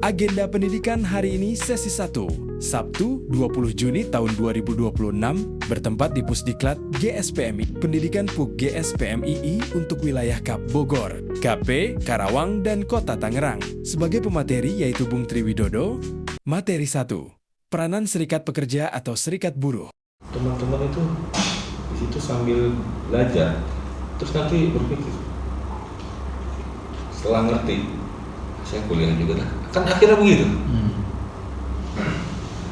Agenda pendidikan hari ini sesi 1, Sabtu 20 Juni tahun 2026, bertempat di Pusdiklat GSPMI, Pendidikan PUK GSPMII untuk wilayah Kap Bogor, KP, Karawang, dan Kota Tangerang. Sebagai pemateri yaitu Bung Triwidodo. Materi 1, peranan serikat pekerja atau serikat buruh. Teman-teman itu di situ sambil belajar, terus nanti berpikir, setelah ngerti, saya kuliah juga dah. Kan akhirnya begitu.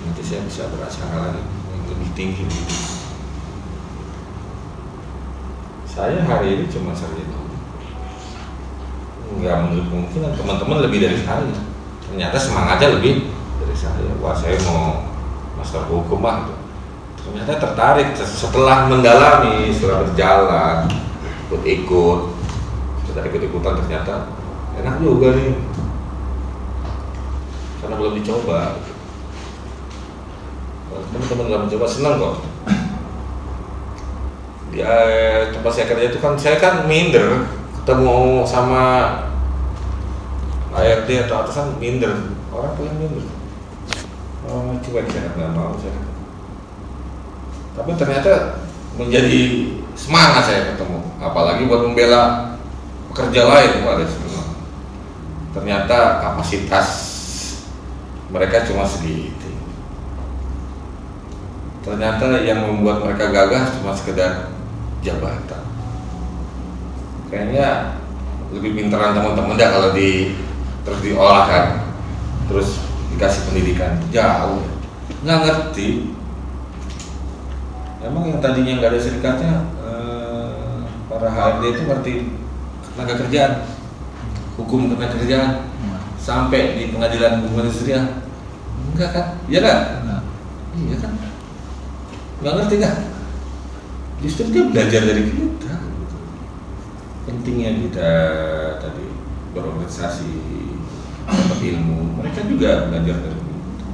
Nanti saya bisa beracara lagi yang lebih tinggi. Saya hari ini cuma sarjana. Enggak menurut kemungkinan teman-teman lebih dari saya. Ternyata semangatnya lebih dari saya. Wah, saya mau master hukum lah. Ternyata tertarik setelah mendalami, setelah berjalan, ikut-ikut, setelah ikut-ikutan ternyata enak juga nih. Karena belum dicoba. Teman-teman belum mencoba, senang kok. Di tempat saya kerja itu kan, saya kan minder ketemu sama ARD atau atasan, minder. Orang paling minder. Oh, cuek, saya nggak mau saya. Tapi ternyata menjadi semangat saya ketemu. Apalagi buat membela pekerja lain. Wah, ternyata kapasitas mereka cuma segitu. Ternyata yang membuat mereka gagah cuma sekedar jabatan. Kayaknya lebih pintaran teman-teman dah kalau terus diolahkan, terus dikasih pendidikan jauh. Nggak ngerti. Emang yang tadinya nggak ada serikatnya, para HRD itu ngerti tenaga kerjaan, hukum tenaga kerjaan. Sampai di pengadilan hubungan industrial, enggak kan? Iya kan? Iya kan? Nggak ngerti kan? Justru dia belajar dari kita. Pentingnya kita tadi berorganisasi, dapat ilmu. Mereka juga belajar dari kita.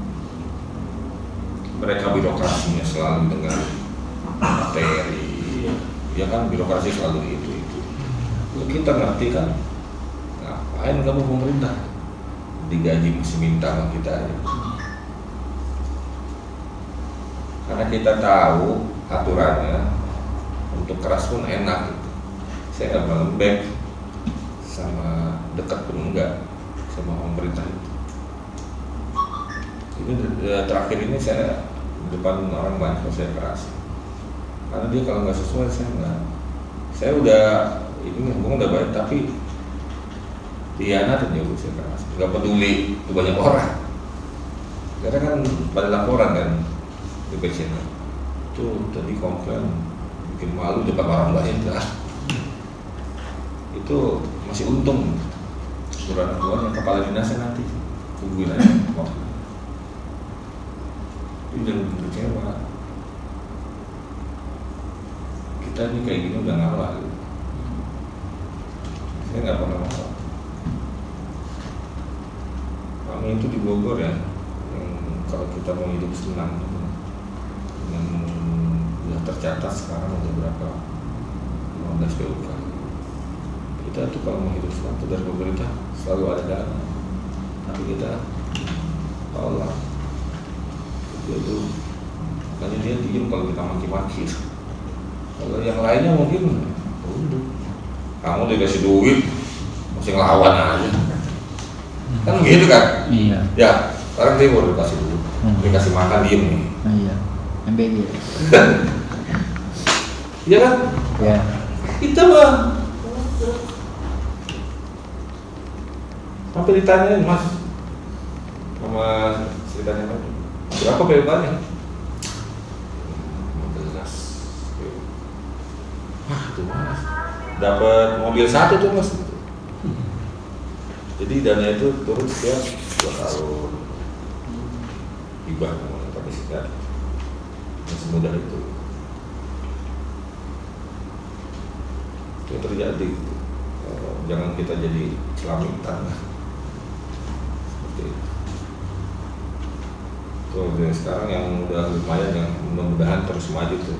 Mereka birokrasinya selalu dengan materi, ya kan? Birokrasi selalu itu. Kalau kita ngerti kan, ngapain kamu pemerintah? Digaji masih minta sama kita aja. Karena kita tahu aturannya, untuk keras pun enak gitu. Saya nggak lembek sama dekat pun enggak sama pemerintah itu. Ini terakhir ini saya di depan orang banyak saya keras. Karena dia kalau nggak sesuai saya nggak. Saya udah ini hubungan udah baik tapi dianatin juga saya keras. Nggak peduli itu banyak orang. Karena kan pada laporan kan di PCN itu tadi komplain bikin malu depan orang lain lah. Itu masih untung aturan-aturan yang kepala dinasnya nanti tungguin aja. Itu jangan kecewa. Kita ini kayak gini udah ngalah gitu. Saya nggak pernah ngalah. Kami itu di Bogor ya, kalau kita mau hidup senang dengan sudah tercatat sekarang udah berapa 15 PUK. Kita tuh kalau mau hidup senang dari pemerintah selalu ada dana, tapi kita tolak. Itu makanya dia diem kalau kita maki-maki. Kalau yang lainnya mungkin kamu dikasih duit masih ngelawan aja. Kan begitu kan? Iya. Ya, sekarang dia baru dikasih dulu, dikasih makan diem nih. Iya. MBG. Iya kan? Ya. Kita mah sampai ditanyain mas sama ceritanya kan berapa PUK-nya? 15. Wah itu mas dapat mobil satu tuh mas. Jadi dana itu turun setiap 2 tahun. Hibah namanya pakai sikat. Yang semudah itu. Itu terjadi. Jangan kita jadi celamitan. Seperti itu. Tuh dari sekarang yang udah lumayan yang mudah-mudahan terus maju tuh.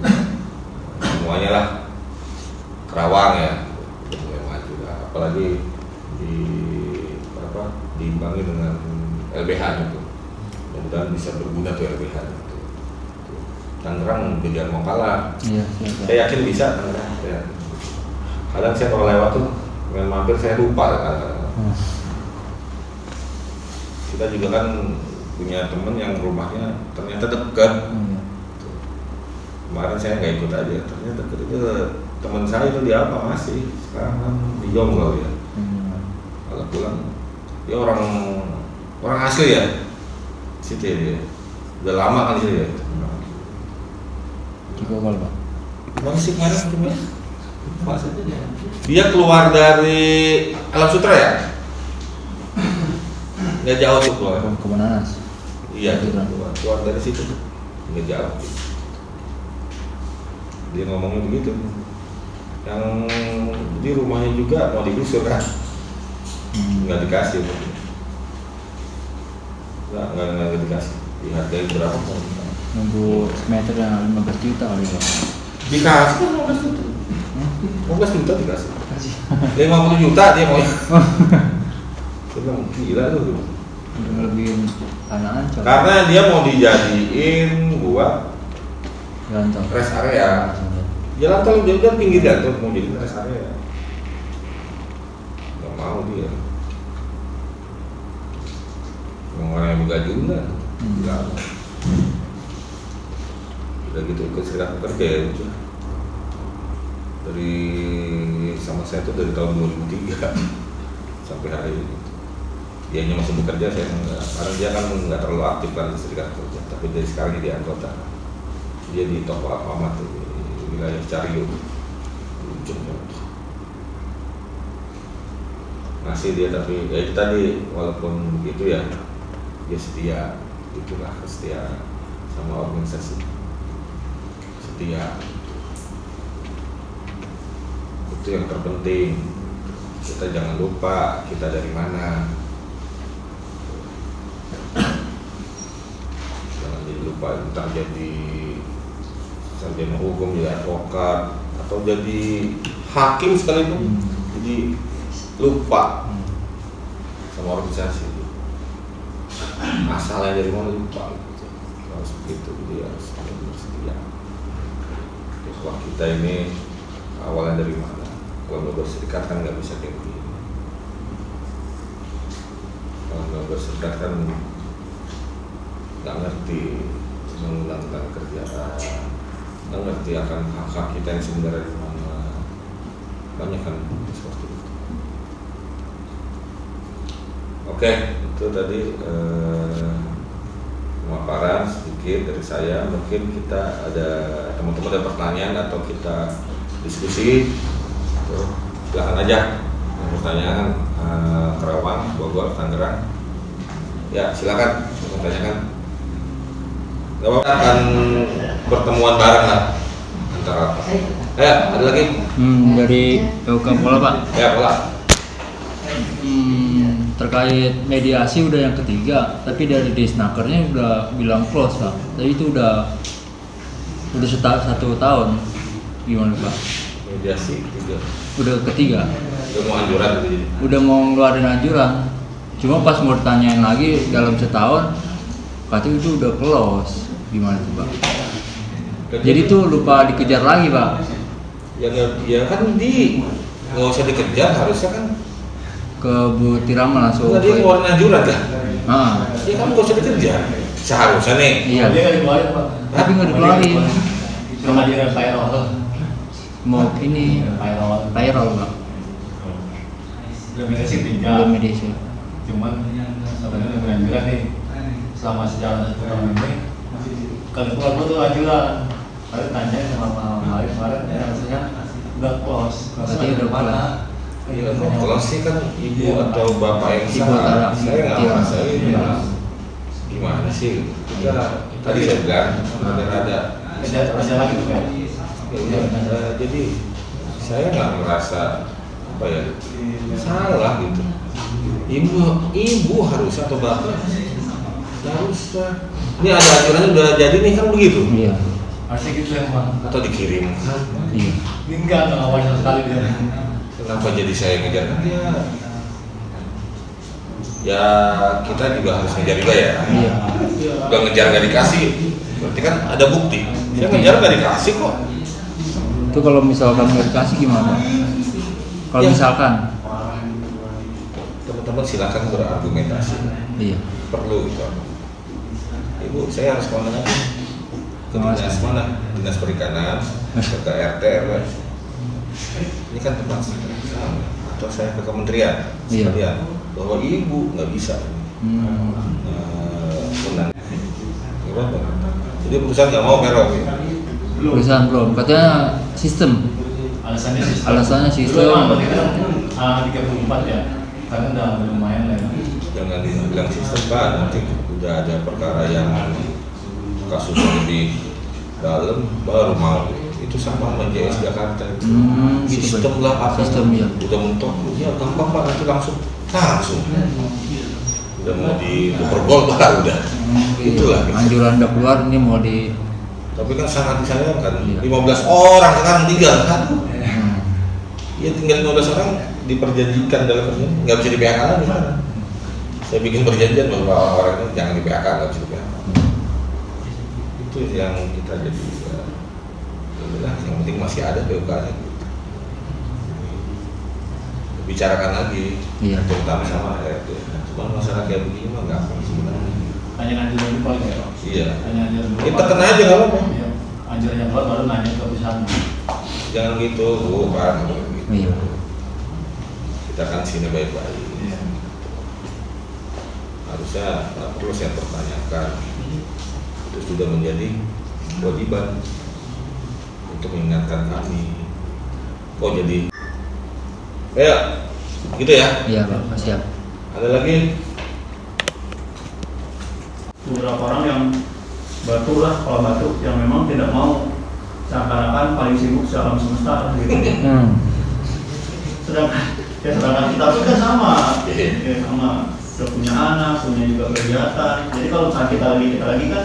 Semuanya lah. Karawang ya. Udah mulai maju lah. Apalagi diimbangi dengan LBH gitu. Mudah-mudahan bisa berguna tuh LBH gitu. Tangerang jangan mau kalah. Iya, Saya yakin bisa Tangerang. Ya. Kadang saya kalau lewat tuh dengan mampir saya lupa kadang-kadang. Kita juga kan punya temen yang rumahnya ternyata dekat. Kemarin saya nggak ikut aja, ternyata dekat itu teman saya itu di apa masih sekarang kan di Jonggol ya. Kalau pulang dia orang asli ya, situ ya dia. Udah lama kan di situ ya. Juga kalau Pak. Masih kemarin cuma dia keluar dari Alam Sutra ya? Nggak jauh tuh keluar. Ke Monas. Iya, keluar dari situ nggak jauh. Dia ngomongnya begitu. Yang di rumahnya juga mau digusur kan? Nggak dikasih. Nggak dikasih. Dihargai berapa? Nunggu meter yang 15 juta kali Pak. Dikasih 15 juta. 15 juta dikasih. 50 juta dia mau. Dia bilang gila lu. Lebih tanah Ancol. Karena dia mau dijadiin buat Jalan tol. rest area. Jalan tol dia pinggir jalan tol mau jadi rest area. Nggak mau dia. Orang yang begajulan, nggak mau. Udah gitu ikut serikat pekerja ya itu. Dari sama saya tuh dari tahun 2003 sampai hari ini. Dianya masih bekerja, saya enggak. Karena dia kan nggak terlalu aktif kan di serikat pekerja. Tapi dari sekarang dia anggota. Dia di toko Alfamart di wilayah Cariu, ujungnya. Masih dia tapi ya itu tadi walaupun begitu ya dia setia, itulah setia sama organisasi. Setia. Itu yang terpenting. Kita jangan lupa kita dari mana. Jangan jadi lupa entah jadi sarjana hukum, jadi advokat atau jadi hakim sekalipun. Jadi lupa sama organisasi. Asalnya dari mana lupa gitu. Harus begitu, jadi harus bersedia. Wah kita ini awalnya dari mana? Kalau nggak berserikat kan nggak bisa kayak begini. Kalau nggak berserikat kan nggak ngerti undang-undang kerjaan, nggak ngerti akan hak-hak kita yang sebenarnya di mana. Banyak kan seperti itu. Oke, itu tadi pemaparan sedikit dari saya. Mungkin kita ada teman-teman ada pertanyaan atau kita diskusi. Silahkan aja yang pertanyaan Kerawang, Bogor, Tangerang. Ya silakan bertanyakan. Gak apa-apa akan pertemuan bareng lah antara apa? Ada lagi? Dari PUK Pola Pak. Ya Pola. Terkait mediasi udah yang ketiga, tapi dari Disnakernya udah bilang close Pak. Tapi itu udah 1 tahun. Gimana Pak? Mediasi juga. Udah ketiga. Udah mau anjuran gitu. Udah mau ngeluarin anjuran. Cuma pas mau ditanyain lagi dalam setahun, katanya itu udah close. Gimana tuh Pak? Jadi tuh lupa dikejar lagi Pak. Ya kan nggak usah dikejar, harusnya kan Ke Bu Tirama langsung. nggak dia ngeluarin anjuran kan? Ya kan nggak usah dikejar. Seharusnya nih. Iya. Dia nggak dikeluarin Pak. Tapi nggak dikeluarin. Cuma dia payroll. Mau ini payroll Pak. Belum mediasi Belum 3. mediasi. Cuman sebenarnya dengan anjuran nih selama sejarah 1 tahun ini kalau keluar tuh anjuran. Kalian tanya sama kemarin ya harusnya udah close. Berarti udah mana? Iya, kalau sih kan ibu atau bapak yang Ibu salah, atau saya nggak iya. merasa ini gimana sih? Kita tadi saya bilang ada Ada lagi tuh kan? jadi saya nggak merasa apa ya salah gitu. Ibu harusnya atau bapak harusnya. Ini ada aturannya udah jadi nih kan begitu? Iya. Harusnya gitu ya Pak. Atau dikirim? Iya. Ini enggak awal sekali dia. Kenapa jadi saya ngejar dia? ya kita juga harus ngejar juga ya. Iya. Udah ngejar nggak dikasih, berarti kan ada bukti. Saya ngejar nggak dikasih kok. Itu kalau misalkan nggak dikasih gimana? Kalau Ya. misalkan, Teman-teman silakan berargumentasi. iya. Perlu gitu. Ibu, saya harus kemana lagi? Ke dinas mana? Dinas Perikanan, ke RT, RW. Ini kan tempat saya. Atau saya ke kementerian Iya. sekalian. Bahwa ibu nggak bisa. Menang. Gimana? Jadi perusahaan nggak mau merok. Perusahaan belum, katanya sistem. Alasannya sistem. Dulu emang waktu itu 34 ya, karena udah lumayan lah ya. Jangan dibilang sistem Pak, nanti udah ada perkara yang kasusnya lebih dalam baru mau. Itu sama sama JS Jakarta. Gitu, Sistem Pak. lah apa? Sistem, ya. Udah mentok, ya gampang Pak, nanti langsung. Udah mau dipergol Pak, udah. Itulah. Anjuran udah keluar, ini mau di. Tapi kan sangat disayangkan. Iya. 15 orang sekarang tinggal satu. Ya tinggal 15 orang diperjanjikan dalam perjanjian, nggak bisa di PHK lagi sana. Saya bikin perjanjian bahwa orang-orang itu jangan di PHK, nggak bisa di PHK. Itu yang kita jadi ya, yang penting masih ada PUK-nya. Bicarakan lagi, Iya. terutama sama RT. Cuma masalah kayak begini mah gampang sebenarnya. Hanya anjuran dulu paling ya. Iya. Hanya anjuran dulu. Kita kena aja nggak apa-apa. Iya. Anjuran yang keluar baru nanya ke perusahaan. Jangan gitu, Bu, Pak. Gitu. Iya. Kita kan sini baik-baik. Iya. Harusnya nggak perlu saya pertanyakan. Itu sudah menjadi kewajiban untuk mengingatkan kami. Oh jadi, ya gitu ya. Iya, Pak, siap. Ada lagi? Beberapa orang yang batu lah, kalau batu yang memang tidak mau seakan-akan paling sibuk sealam semesta gitu. Sedangkan kita pun kan sama, ya, sama sudah punya anak, punya juga kegiatan. Jadi kalau misalnya kita lagi kan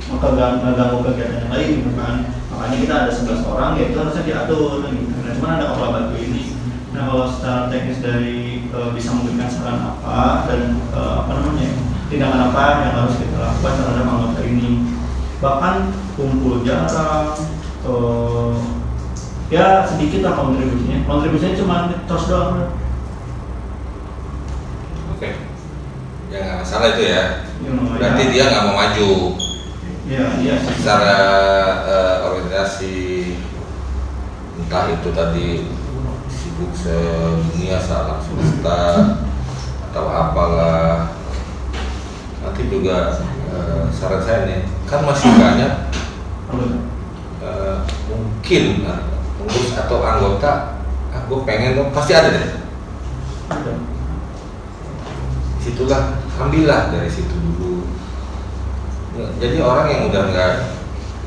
maka ganggu kegiatan yang lain gitu kan. Makanya kita ada 11 orang, ya itu harusnya diatur gitu. Nah, cuman ada kepala batu ini. Nah kalau secara teknis dari bisa memberikan saran apa dan tindakan apa yang harus kita lakukan terhadap anggota ini, bahkan kumpul jarang, ya sedikit lah kontribusinya cuma tos doang. Oke. Ya nggak masalah itu ya. Berarti Ya, dia nggak mau maju iya secara organisasi, entah itu tadi sibuk sedunia salam semesta atau apalah. Nanti juga saran saya nih, kan masih banyak mungkin pengurus atau anggota, gue pengen dong, pasti ada deh. Situlah, ambillah dari situ dulu. Ya, jadi orang yang udah nggak,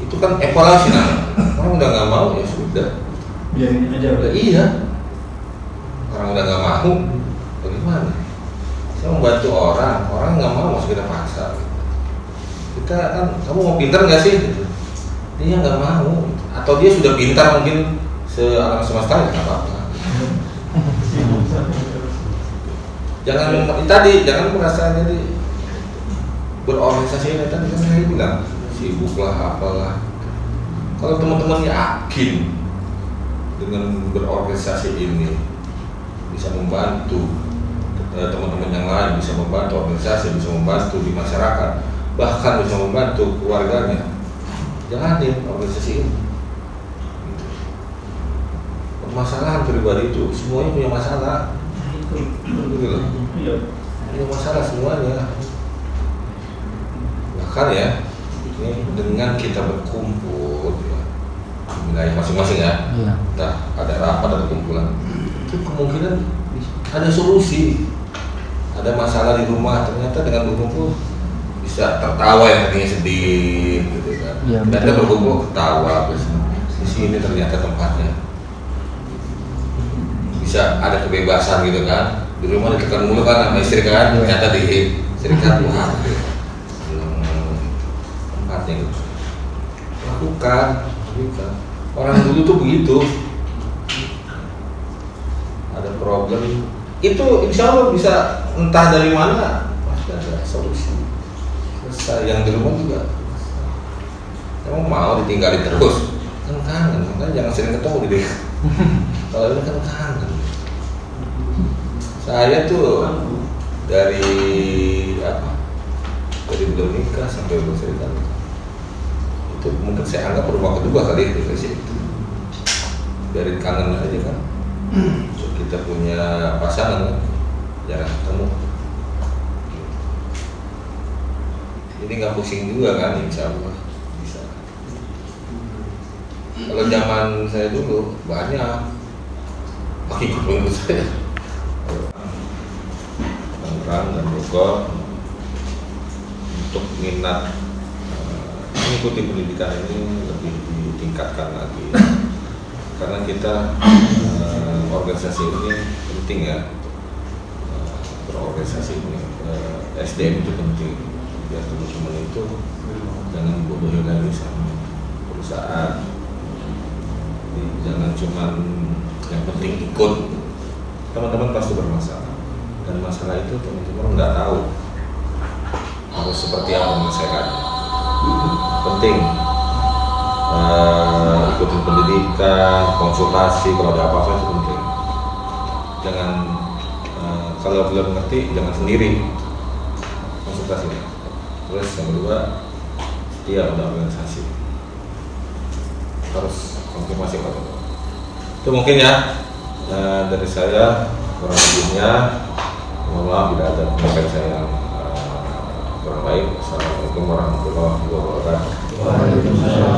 itu kan evaluasi namanya. Orang udah nggak mau ya sudah. biarin aja Udah iya. Orang udah nggak mau, bagaimana? Saya membantu orang nggak mau, masuk kita paksa. Kita kan, kamu mau pintar nggak sih? Gitu. Dia nggak mau, atau dia sudah pintar mungkin alam semesta ya nggak apa-apa. Jangan merasa jadi berorganisasi ini tadi kan saya bilang sibuk lah apalah. Kalau teman-teman yakin dengan berorganisasi ini bisa membantu teman-teman yang lain, bisa membantu organisasi, bisa membantu di masyarakat, bahkan bisa membantu keluarganya, jalanin organisasi ini. Permasalahan pribadi itu semuanya punya masalah, gitu loh. Punya masalah semuanya. Bahkan ya, ini dengan kita berkumpul ya, di wilayah masing-masing ya, Iya. nah, ada rapat, ada kumpulan, itu kemungkinan ada solusi. Ada masalah di rumah, ternyata dengan berkumpul bisa tertawa yang tadinya sedih, gitu kan. Iya, Dan kita betul. berkumpul ketawa, di sini ternyata tempatnya. Bisa ada kebebasan gitu kan. Di rumah ditekan mulu kan sama istri kan, ternyata di serikat wah, tempatnya gitu. Lakukan. Orang dulu tuh begitu. Ada problem itu insya Allah bisa, entah dari mana pasti ada solusi. Selesai. Yang di rumah juga emang mau ditinggalin terus kan kangen, makanya jangan sering ketemu gitu. Kalau ini kan kangen. Saya tuh dari belum nikah sampai bercerita itu mungkin saya anggap rumah kedua kali itu sih. Dari kangen aja kan. Kita punya pasangan kan, jarang ketemu. Ini nggak pusing juga kan, insya Allah bisa. Kalau zaman saya dulu banyak pengikut saya, Tangerang dan Bogor, untuk minat mengikuti pendidikan ini lebih ditingkatkan lagi. Karena kita organisasi ini penting ya, berorganisasi ini, SDM itu penting. Biar teman-teman itu jangan bodohin lagi sama perusahaan. Jadi, jangan cuman yang penting ikut. Teman-teman pasti bermasalah, dan masalah itu teman-teman nggak tahu harus seperti apa menyelesaikannya. Penting ikutin pendidikan, konsultasi kalau ada apa-apa itu penting. Jangan kalau belum ngerti jangan sendiri, konsultasi. Terus yang kedua, setia pada organisasi, harus konfirmasi pada itu mungkin ya. Dari saya kurang lebihnya mohon maaf bila ada penyampaian saya yang kurang baik. Assalamualaikum warahmatullahi wabarakatuh.